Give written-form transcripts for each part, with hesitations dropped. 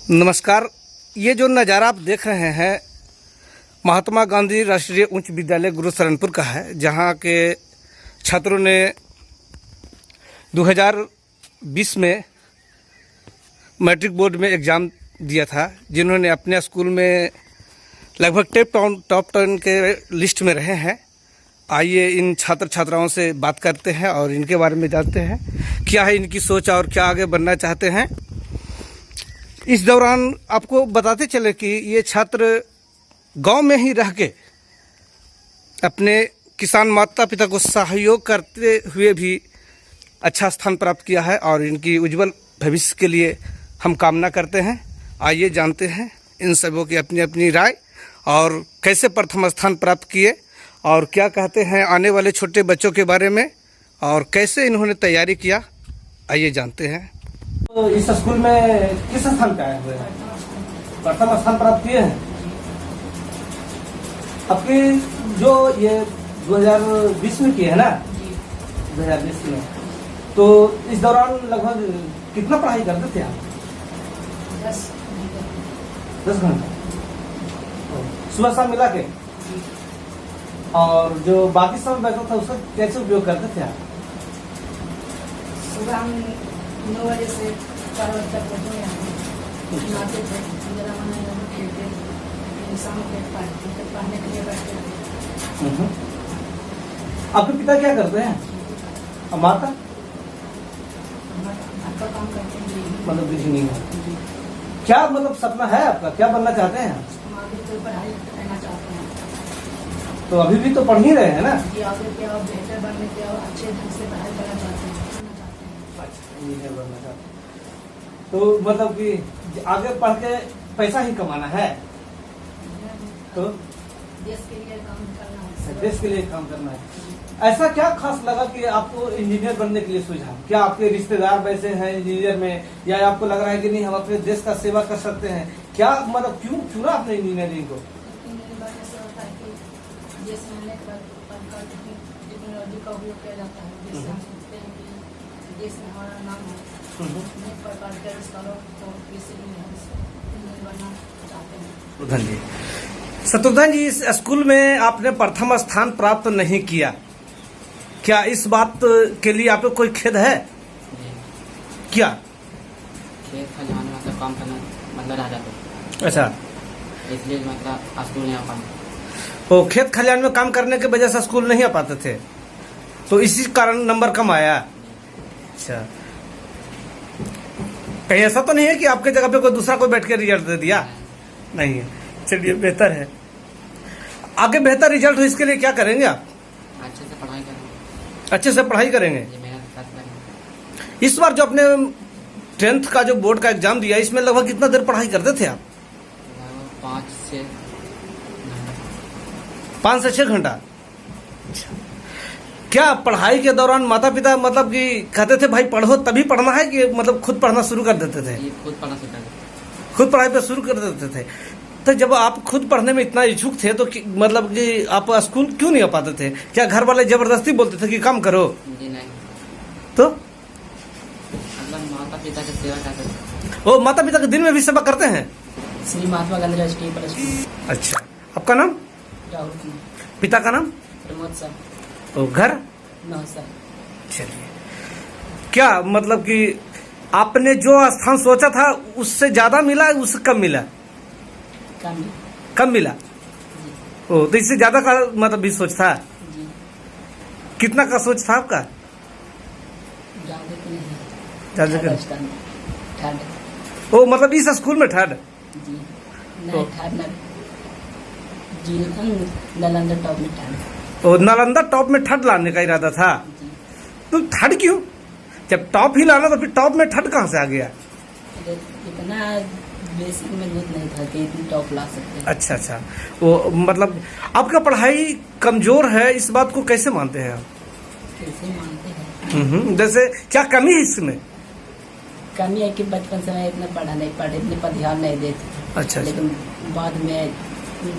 नमस्कार। ये जो नज़ारा आप देख रहे हैं महात्मा गांधी राष्ट्रीय उच्च विद्यालय गुरुशरणपुर का है, जहाँ के छात्रों ने 2020 में मैट्रिक बोर्ड में एग्ज़ाम दिया था, जिन्होंने अपने स्कूल में लगभग टॉप 10 के लिस्ट में रहे हैं। आइए इन छात्र छात्राओं से बात करते हैं और इनके बारे में जानते हैं क्या है इनकी सोच और क्या आगे बनना चाहते हैं। इस दौरान आपको बताते चले कि ये छात्र गांव में ही रह के अपने किसान माता पिता को सहयोग करते हुए भी अच्छा स्थान प्राप्त किया है और इनकी उज्जवल भविष्य के लिए हम कामना करते हैं। आइए जानते हैं इन सबों की अपनी अपनी राय और कैसे प्रथम स्थान प्राप्त किए और क्या कहते हैं आने वाले छोटे बच्चों के बारे में और कैसे इन्होंने तैयारी किया। आइए जानते हैं। तो इस स्कूल में किस स्थान पे आए हुए हैं? प्रथम स्थान प्राप्त किए हैं। आपकी जो ये 2020 में किए है ना, 2020 में, तो इस दौरान लगभग कितना पढ़ाई करते थे आप? 10 घंटा सुबह शाम मिला के। और जो बाकी समय बैठा था उसका कैसे उपयोग करते थे आप? सुबह हम 9 बजे से 4 बजे तक नहाते थे, खेलते, शाम के पढ़ने के लिए बैठते थे। आपके पिता क्या करते हैं और माता? आपका काम करते हैं, मतलब गृहिणी है। क्या मतलब सपना है आपका, क्या बनना चाहते हैं? हम आगे तो पढ़ाई करना चाहते हैं। तो अभी भी तो पढ़ ही रहे हैं ना? जी, आगे क्या और बेहतर बनने के और अच्छे ढंग से पढ़ाई करना चाहते हैं। इंजीनियर बनना चाहते हैं। तो मतलब कि आगे पढ़ के पैसा ही कमाना है, तो देश के लिए काम करना है। देश के लिए काम करना है। ऐसा क्या खास लगा कि आपको इंजीनियर बनने के लिए सूझा? क्या आपके रिश्तेदार वैसे हैं इंजीनियर में, या आपको लग रहा है कि नहीं हम अपने देश का सेवा कर सकते हैं? क्या मतलब क्यों चुना आपने इंजीनियरिंग को? देश में आने के बाद टेक्नोलॉजी का उपयोग किया जाता है, जिससे हम सोचते हैं कि देश में हमारा नाम है। अनेक प्रकार के आविष्कारों को इसीलिए हम इंजीनियर बनना चाहते हैं। शत्रुघ्न जी, शत्रुघ्न जी, इस स्कूल में आपने प्रथम स्थान प्राप्त नहीं किया, क्या इस बात के लिए आपको कोई खेद है? क्या खेत खलिहान मतलब काम करना मतलब रह जाता, अच्छा, इसलिए मतलब स्कूल नहीं आ पाता। तो खेत खलिहान में काम करने की वजह से स्कूल नहीं आ पाते थे, तो इसी कारण नंबर कम आया। अच्छा, कहीं ऐसा तो नहीं है कि आपके जगह पे कोई दूसरा कोई बैठ के रिजल्ट दे दिया? नहीं है। चलिए, बेहतर है। आगे बेहतर रिजल्ट हो इसके लिए क्या करेंगे आप? अच्छे से पढ़ाई करेंगे, अच्छे से पढ़ाई करेंगे। मेहनत करेंगे। इस बार जो अपने 10th का जो बोर्ड का एग्जाम दिया, इसमें लगभग कितना देर पढ़ाई करते थे आप? 5 से 6 घंटा। क्या पढ़ाई के दौरान माता पिता मतलब कि कहते थे भाई पढ़ो तभी पढ़ना है, कि मतलब खुद पढ़ना शुरू कर देते थे? ये खुद पढ़ना शुरू कर देते, खुद पढ़ाई पे शुरू कर देते थे। तो जब आप खुद पढ़ने में इतना इच्छुक थे तो मतलब कि आप स्कूल क्यों नहीं आ पाते थे? क्या घर वाले जबरदस्ती बोलते थे कि काम करो? जी नहीं, तो मतलब माता पिता की सेवा करते थे। वो माता पिता के दिन में भी सेवा करते हैं? श्री महात्मा गांधी राष्ट्रीय प्लस स्कूल। अच्छा, आपका नाम? राहुल कुमार। पिता का नाम? प्रमोद सर। तो घर? नमस्कार। चलिए, क्या मतलब कि आपने जो स्थान सोचा था उससे ज्यादा मिला, उससे कम मिला? कम मिला। ओ, तो इससे ज्यादा का मतलब भी सोच था? जी, कितना का सोच था आपका? ज्यादा ओ, मतलब इस स्कूल में थर्ड? जी नहीं, थर्ड नालंदा टॉप में थर्ड। तो नालंदा टॉप में थर्ड लाने का इरादा था? तो थर्ड क्यों? जब टॉप ही लाना तो फिर टॉप में थर्ड कहाँ से आ गया? इतना बेसिक मजबूत नहीं था कि इतनी टॉप ला सकते। अच्छा अच्छा, वो मतलब आपका पढ़ाई कमजोर है, इस बात को कैसे मानते हैं आप? कैसे मानते हैं? जैसे क्या कमी है इसमें? कमी है कि बचपन से मैं इतना पढ़ा नहीं, पढ़े इतने पर ध्यान नहीं देते। अच्छा, लेकिन बाद में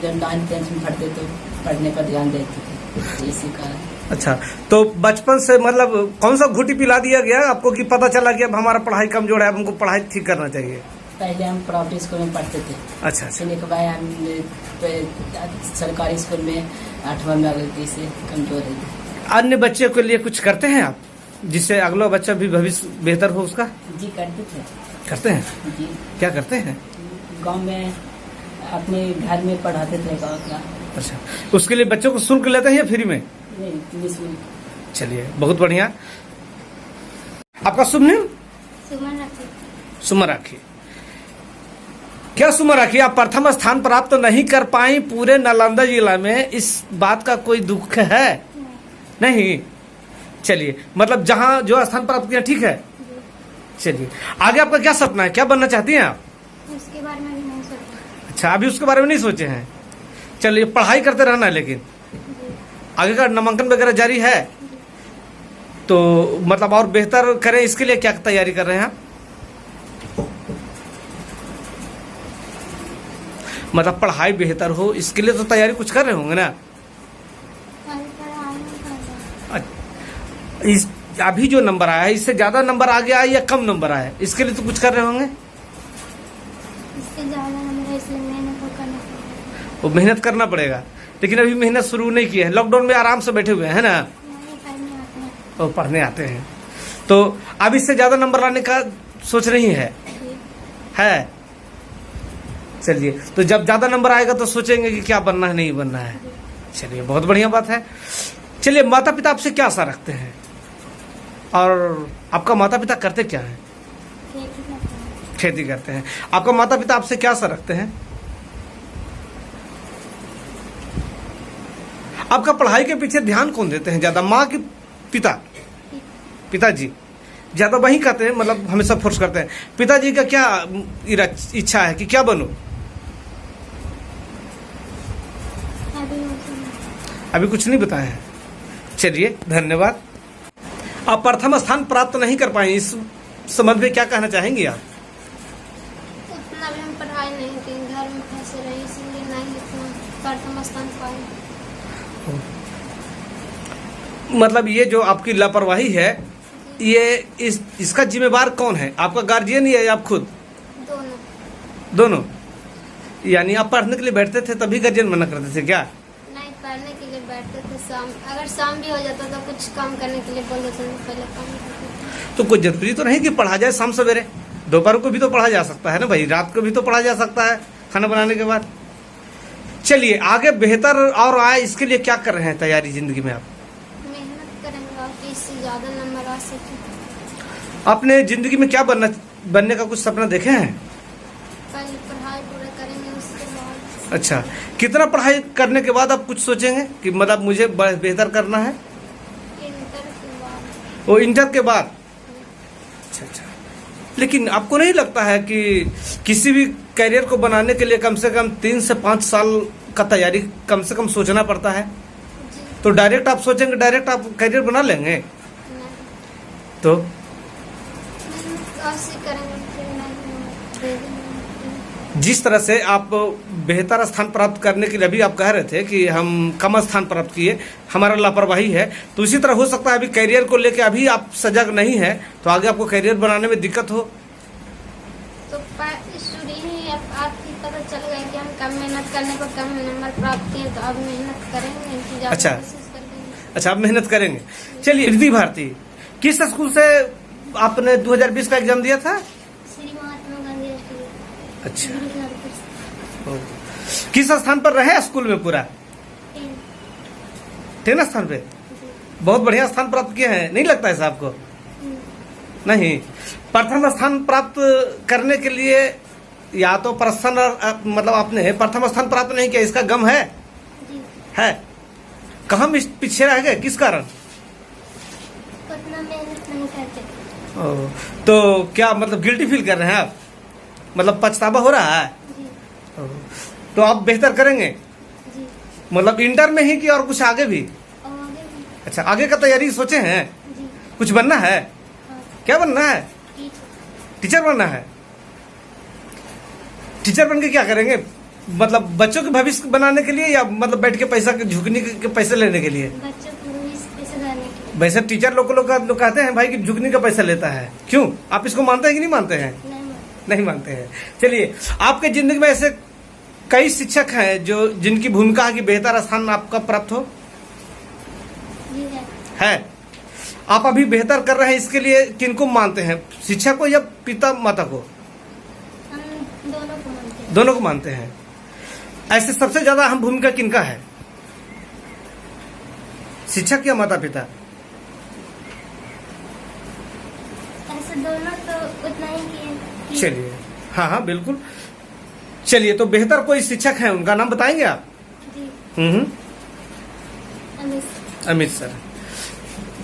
जब 9th 10th में पढ़ते तो पढ़ने पर ध्यान देते थे, इसी कारण। अच्छा, तो बचपन से मतलब कौन सा घुटी पिला दिया गया आपको कि पता चला कि अब हमारा पढ़ाई कमजोर है, अब हमको पढ़ाई ठीक करना चाहिए? पहले हम प्राइवेट स्कूल में पढ़ते थे। अच्छा अच्छा। फिर एक बार हम सरकारी स्कूल में 8वां में आ गए थे, इससे कमजोर है। अन्य बच्चे के लिए कुछ करते हैं आप, जिससे अगला बच्चा भी भविष्य बेहतर हो उसका? जी करते थे। करते हैं? जी क्या करते हैं? गांव में अपने घर में पढ़ाते थे गाँव का। अच्छा, उसके लिए बच्चों को शुल्क लेते हैं या फ्री में? नहीं, निःशुल्क। चलिए बहुत बढ़िया। आपका शुभ नाम? सुमन राखी। सुमन राखी। क्या सुमन राखी, आप प्रथम स्थान प्राप्त नहीं कर पाई पूरे नालंदा जिला में, इस बात का कोई दुख है? नहीं। चलिए, मतलब जहाँ जो स्थान प्राप्त किया ठीक है। चलिए, आगे आपका क्या सपना है, क्या बनना चाहती हैं आप? उसके बारे में भी नहीं सोचा। अच्छा, अभी उसके बारे में नहीं सोचे हैं। चलिए, पढ़ाई करते रहना है, लेकिन आगे का नामांकन वगैरह जारी है, तो मतलब और बेहतर करें, इसके लिए क्या तैयारी कर रहे हैं आप? मतलब पढ़ाई बेहतर हो, इसके लिए तो तैयारी कुछ कर रहे होंगे ना? इस अभी जो नंबर आया है, इससे ज्यादा नंबर आ गया या कम नंबर आया है, इसके लिए तो कुछ कर रहे होंगे? इससे ज्यादा नंबर है, इसलिए मेहनत करना पड़ेगा। वो मेहनत करना पड़ेगा, लेकिन अभी मेहनत शुरू नहीं की है। लॉकडाउन में आराम से बैठे हुए हैं ना? नहीं, पढ़ने आते हैं। वो पढ़ने आते हैं, तो अब इससे ज्यादा नंबर लाने का सोच रही है? चलिए, तो जब ज्यादा नंबर आएगा तो सोचेंगे कि क्या बनना है, नहीं बनना है। चलिए, बहुत बढ़िया बात है। चलिए, माता पिता आपसे क्या आशा रखते हैं, और आपका माता पिता करते क्या है? खेती करते हैं। खेती करते हैं। आपका माता पिता आपसे क्या आशा रखते हैं? आपका पढ़ाई के पीछे ध्यान कौन देते हैं ज्यादा, माँ की पिता? पिताजी ज्यादा वही कहते हैं, मतलब हमेशा फोर्स करते हैं। पिताजी का क्या इच्छा है कि क्या बनो? अभी कुछ नहीं बताए हैं। चलिए, धन्यवाद। आप प्रथम स्थान प्राप्त नहीं कर पाए, इस संबंध में क्या कहना चाहेंगी आप? उतना भी हम पढ़ाई नहीं की, घर में फंसे रहे, इसलिए नहीं इतना प्रथम स्थान पाए। मतलब ये जो आपकी लापरवाही है, ये इसका जिम्मेवार कौन है? आपका गार्जियन या आप खुद? दोनों। यानी आप पढ़ने के लिए बैठते थे तभी गार्जियन मना करते थे क्या? नहीं, पढ़ने के लिए बैठते थे। शाम अगर शाम भी हो जाता तो कुछ काम करने के लिए बोल देते थे, पहले काम करते थे। तो कोई जरूरी तो नहीं कि पढ़ा जाए शाम सवेरे, दोपहर को भी तो पढ़ा जा सकता है ना भाई, रात को भी तो पढ़ा जा सकता है खाना बनाने के बाद। चलिए, आगे बेहतर और आए, इसके लिए क्या कर रहे हैं तैयारी जिंदगी में आप? मेहनत करेंगे और इससे ज्यादा नंबर आ सके। अपने जिंदगी में क्या बनने का कुछ सपना देखे हैं? पहले पढ़ाई पूरा करेंगे, उसके बाद। अच्छा, कितना पढ़ाई करने के बाद आप कुछ सोचेंगे कि मतलब मुझे बेहतर करना है? इंटर के बाद। वो इंटर के बाद? अच्छा। लेकिन आपको नहीं लगता है कि किसी भी करियर को बनाने के लिए कम से कम 3 से 5 साल का तैयारी कम से कम सोचना पड़ता है? तो डायरेक्ट आप सोचेंगे, डायरेक्ट आप करियर बना लेंगे? तो जिस तरह से आप बेहतर स्थान प्राप्त करने के लिए अभी आप कह रहे थे कि हम कम स्थान प्राप्त किए, हमारा लापरवाही है, तो इसी तरह हो सकता है अभी करियर को लेके अभी आप सजग नहीं है, तो आगे आपको करियर बनाने में दिक्कत हो। तो शुरू ही आपकी पता चल गया कि हम कम मेहनत करने पर कम नंबर प्राप्त किए, तो अब मेहनत करेंगे। अच्छा, आप मेहनत करेंगे। चलिए, रिद्धि भारती किस स्कूल से आपने 2020 का एग्जाम दिया था? श्री महात्मा गांधी स्कूल। अच्छा, किस स्थान पर रहे स्कूल में पूरा? 10 स्थान पे। बहुत बढ़िया स्थान प्राप्त किए हैं, नहीं लगता ऐसा आपको? नहीं। प्रथम स्थान प्राप्त करने के लिए या तो मतलब आपने प्रथम स्थान प्राप्त नहीं किया, इसका गम है? है। कहाँ पीछे रह गए, किस कारण? उतना मेहनत नहीं करते। तो क्या मतलब गिल्टी फील कर रहे हैं आप, मतलब पछतावा हो रहा है? तो आप बेहतर करेंगे? जी। मतलब इंटर में ही कि और कुछ आगे भी? और आगे भी। अच्छा, आगे का तैयारी सोचे हैं? जी। कुछ बनना है? हाँ। क्या बनना है? टीचर बनना है। टीचर बन के क्या करेंगे, मतलब बच्चों के भविष्य बनाने के लिए या मतलब बैठ के पैसा झुकने के पैसे लेने के लिए? बच्चों को पैसे देने के लिए। वैसे टीचर लोग कहते हैं भाई कि झुकने का पैसा लेता है, क्यों? आप इसको मानते हैं कि नहीं मानते हैं? नहीं मानते हैं। चलिए, आपके जिंदगी में ऐसे कई शिक्षक हैं जो जिनकी भूमिका है कि बेहतर स्थान आपका प्राप्त हो? जी है। आप अभी बेहतर कर रहे हैं, इसके लिए किनको मानते हैं, शिक्षक को या पिता माता को? हम दोनों को मानते हैं। दोनों को मानते हैं। ऐसे सबसे ज्यादा अहम भूमिका किनका है, शिक्षक या माता पिता? ऐसे दोनों तो उतना ही किए। चलिए, हाँ हाँ बिल्कुल। चलिए, तो बेहतर कोई शिक्षक है, उनका नाम बताएंगे आप? जी अमित सर।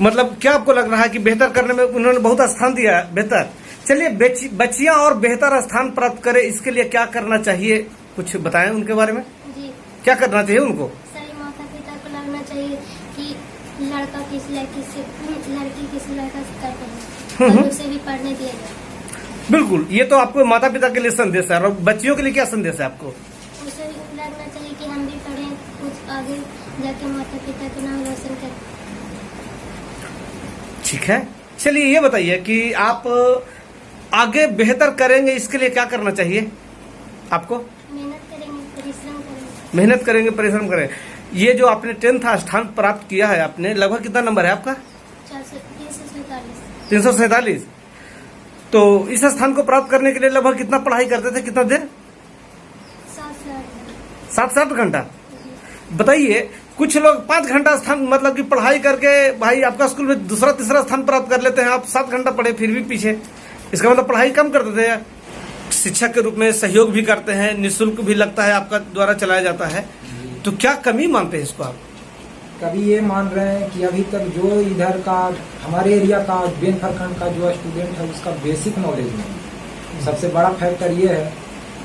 मतलब क्या आपको लग रहा है कि बेहतर करने में उन्होंने बहुत स्थान दिया है? बेहतर। चलिए, बच्चियां और बेहतर स्थान प्राप्त करें, इसके लिए क्या करना चाहिए, कुछ बताएं उनके बारे में। जी क्या करना चाहिए उनको? सही माता पिता को लगना चाहिए कि लड़का किस लड़की से लड़की किस लड़का से करते हैं और उसे भी पढ़ने दिया जाए। बिल्कुल, ये तो आपको माता पिता के लिए संदेश है। और बच्चियों के लिए क्या संदेश है आपको? उसे भी लगना चाहिए कि हम भी पढ़ें, कुछ आगे जाके माता पिता का नाम रोशन करें। ठीक है। चलिए, ये बताइए कि आप आगे बेहतर करेंगे, इसके लिए क्या करना चाहिए आपको? मेहनत करेंगे, परिश्रम करेंगे। मेहनत करेंगे, परिश्रम करें। ये जो आपने 10th स्थान प्राप्त किया है, आपने लगभग कितना नंबर है आपका? 347। तो इस स्थान को प्राप्त करने के लिए लगभग कितना पढ़ाई करते थे, कितना देर? 7 घंटा। बताइए, कुछ लोग 5 घंटा स्थान मतलब कि पढ़ाई करके भाई आपका स्कूल में दूसरा तीसरा स्थान प्राप्त कर लेते हैं, आप 7 घंटा पढ़े फिर भी पीछे, इसका मतलब पढ़ाई कम करते थे। शिक्षक के रूप में सहयोग भी करते हैं, निःशुल्क भी लगता है, आपका द्वारा चलाया जाता है, तो क्या कमी मानते हैं इसको आप? कभी ये मान रहे हैं कि अभी तक जो इधर का हमारे एरिया का बेन प्रखंड का जो स्टूडेंट है उसका बेसिक नॉलेज नहीं, सबसे बड़ा फैक्टर ये है।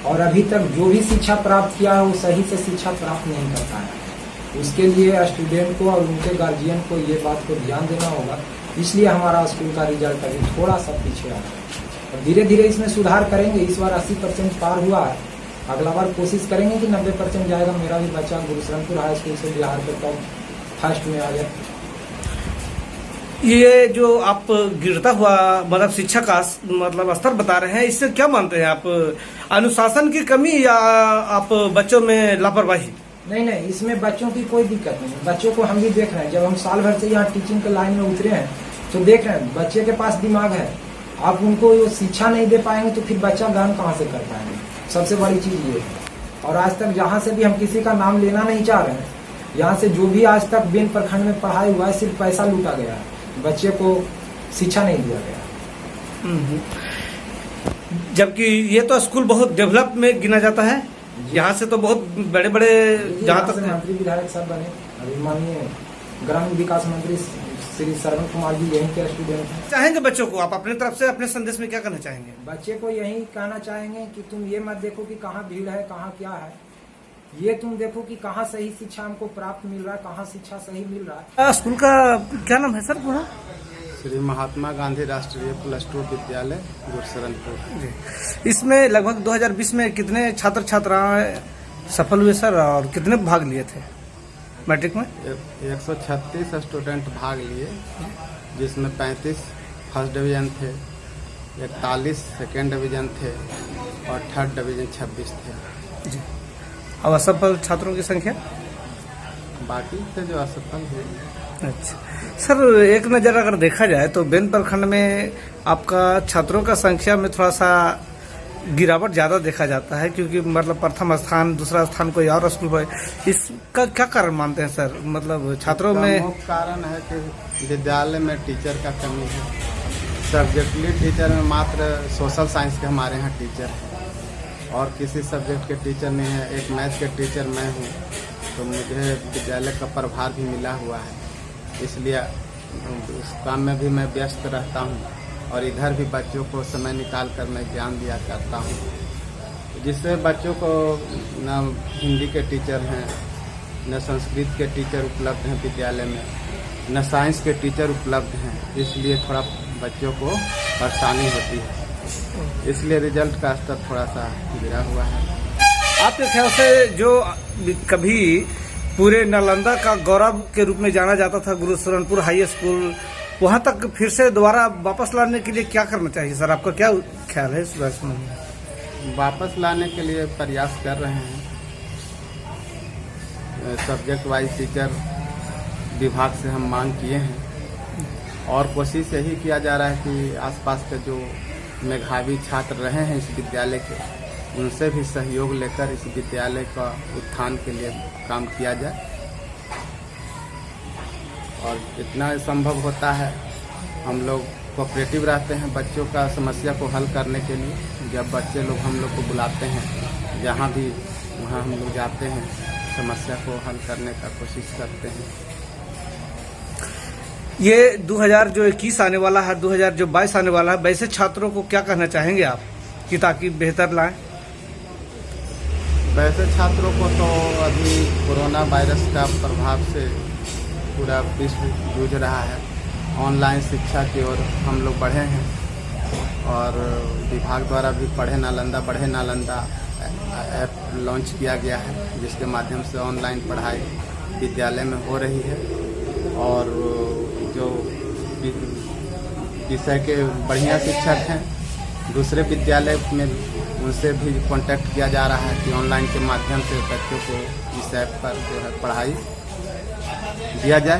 और अभी तक जो भी शिक्षा प्राप्त किया है वो सही से शिक्षा प्राप्त नहीं करता है। उसके लिए स्टूडेंट को और उनके गार्जियन को ये बात को ध्यान देना होगा। इसलिए हमारा स्कूल का रिजल्ट अभी थोड़ा सा पीछे आ रहा है और धीरे धीरे इसमें सुधार करेंगे। इस बार 80% पार हुआ है, अगला बार कोशिश करेंगे कि 90% जाएगा। मेरा भी बच्चा गुरुशरणपुर हाई स्कूल से बिहार के टॉप फर्स्ट में आ जाए। ये जो आप गिरता हुआ मतलब शिक्षा का मतलब स्तर बता रहे हैं, इससे क्या मानते हैं आप? अनुशासन की कमी या आप बच्चों में लापरवाही? नहीं, इसमें बच्चों की कोई दिक्कत नहीं है। बच्चों को हम भी देख रहे हैं, जब हम साल भर से यहाँ टीचिंग के लाइन में उतरे हैं तो देख रहे हैं बच्चे के पास दिमाग है। आप उनको शिक्षा नहीं दे पाएंगे तो फिर बच्चा ज्ञान कहाँ से कर पाएंगे, सबसे बड़ी चीज ये है। और आज तक जहाँ से भी हम किसी का नाम लेना नहीं चाह रहे हैं, यहाँ से जो भी आज तक बेन प्रखंड में पढ़ाई हुआ है सिर्फ पैसा लूटा गया है, बच्चे को शिक्षा नहीं दिया गया। जबकि ये तो स्कूल बहुत डेवलप में गिना जाता है, यहाँ से तो बहुत बड़े बड़े जहाँ तक मंत्री विधायक सब बने। अभी माननीय ग्रामीण विकास मंत्री श्री श्रवण कुमार जी यहीं के स्टूडेंट हैं। चाहेंगे बच्चों को आप अपने तरफ से अपने संदेश में क्या कहना चाहेंगे? बच्चे को यही कहना चाहेंगे कि तुम ये मत देखो कि कहाँ भीड़ है, कहाँ क्या है, ये तुम देखो कि कहाँ सही शिक्षा हमको प्राप्त मिल रहा है, कहाँ शिक्षा सही मिल रहा है। स्कूल का क्या नाम है सर पूरा? श्री महात्मा गांधी राष्ट्रीय +2 विद्यालय गुरशरणपुर। इसमें लगभग 2020 में कितने छात्र छात्राएं सफल हुए सर, और कितने भाग लिए थे मैट्रिक में? 136 स्टूडेंट भाग लिए, जिसमें 35 फर्स्ट डिवीजन थे, 41 सेकेंड डिवीजन थे और थर्ड डिवीजन 26 थे जी। और असफल छात्रों की संख्या? बाकी थे जो असफल हुए। अच्छा सर, एक नज़र अगर देखा जाए तो बेन प्रखंड में आपका छात्रों का संख्या में थोड़ा सा गिरावट ज़्यादा देखा जाता है, क्योंकि मतलब प्रथम स्थान दूसरा स्थान कोई और स्कूल पर, इसका क्या कारण मानते हैं सर? मतलब छात्रों में मुख्य कारण है कि विद्यालय में टीचर का कमी है। सब्जेक्टली टीचर में मात्र सोशल साइंस के हमारे यहाँ टीचर है और किसी सब्जेक्ट के टीचर नहीं है। एक मैथ के टीचर मैं हूँ, तो मुझे विद्यालय का प्रभार भी मिला हुआ है, इसलिए उस काम में भी मैं व्यस्त रहता हूँ और इधर भी बच्चों को समय निकाल कर मैं ज्ञान दिया करता हूँ, जिससे बच्चों को न हिंदी के टीचर हैं, न संस्कृत के टीचर उपलब्ध हैं विद्यालय में, न साइंस के टीचर उपलब्ध हैं, इसलिए थोड़ा बच्चों को परेशानी होती है, इसलिए रिजल्ट का स्तर थोड़ा सा गिरा हुआ है। आपके ख्याल से जो कभी पूरे नालंदा का गौरव के रूप में जाना जाता था गुरुशरणपुर हाई स्कूल, वहां तक फिर से दोबारा वापस लाने के लिए क्या करना चाहिए सर? आपका क्या ख्याल है इस बारे में? वापस लाने के लिए प्रयास कर रहे हैं। सब्जेक्ट वाइज टीचर विभाग से हम मांग किए हैं और कोशिश यही किया जा रहा है कि आसपास के जो मेधावी छात्र रहे हैं इस विद्यालय के, उनसे भी सहयोग लेकर इस विद्यालय का उत्थान के लिए काम किया जाए और जितना संभव होता है हम लोग कोऑपरेटिव रहते हैं बच्चों का समस्या को हल करने के लिए। जब बच्चे लोग हम लोग को बुलाते हैं जहाँ भी, वहाँ हम लोग जाते हैं, समस्या को हल करने का कोशिश करते हैं। ये 2021 आने वाला है, 2022 आने वाला है, वैसे छात्रों को क्या कहना चाहेंगे आप कि ताकि बेहतर लाएं? वैसे छात्रों को तो अभी कोरोना वायरस का प्रभाव से पूरा विश्व जूझ रहा है। ऑनलाइन शिक्षा की ओर हम लोग बढ़े हैं और विभाग द्वारा भी पढ़े नालंदा ऐप लॉन्च किया गया है, जिसके माध्यम से ऑनलाइन पढ़ाई विद्यालय में हो रही है और जो विषय के बढ़िया शिक्षक हैं दूसरे विद्यालय में उनसे भी कांटेक्ट किया जा रहा है कि ऑनलाइन के माध्यम से बच्चों को इस ऐप पर जो है पढ़ाई दिया जाए।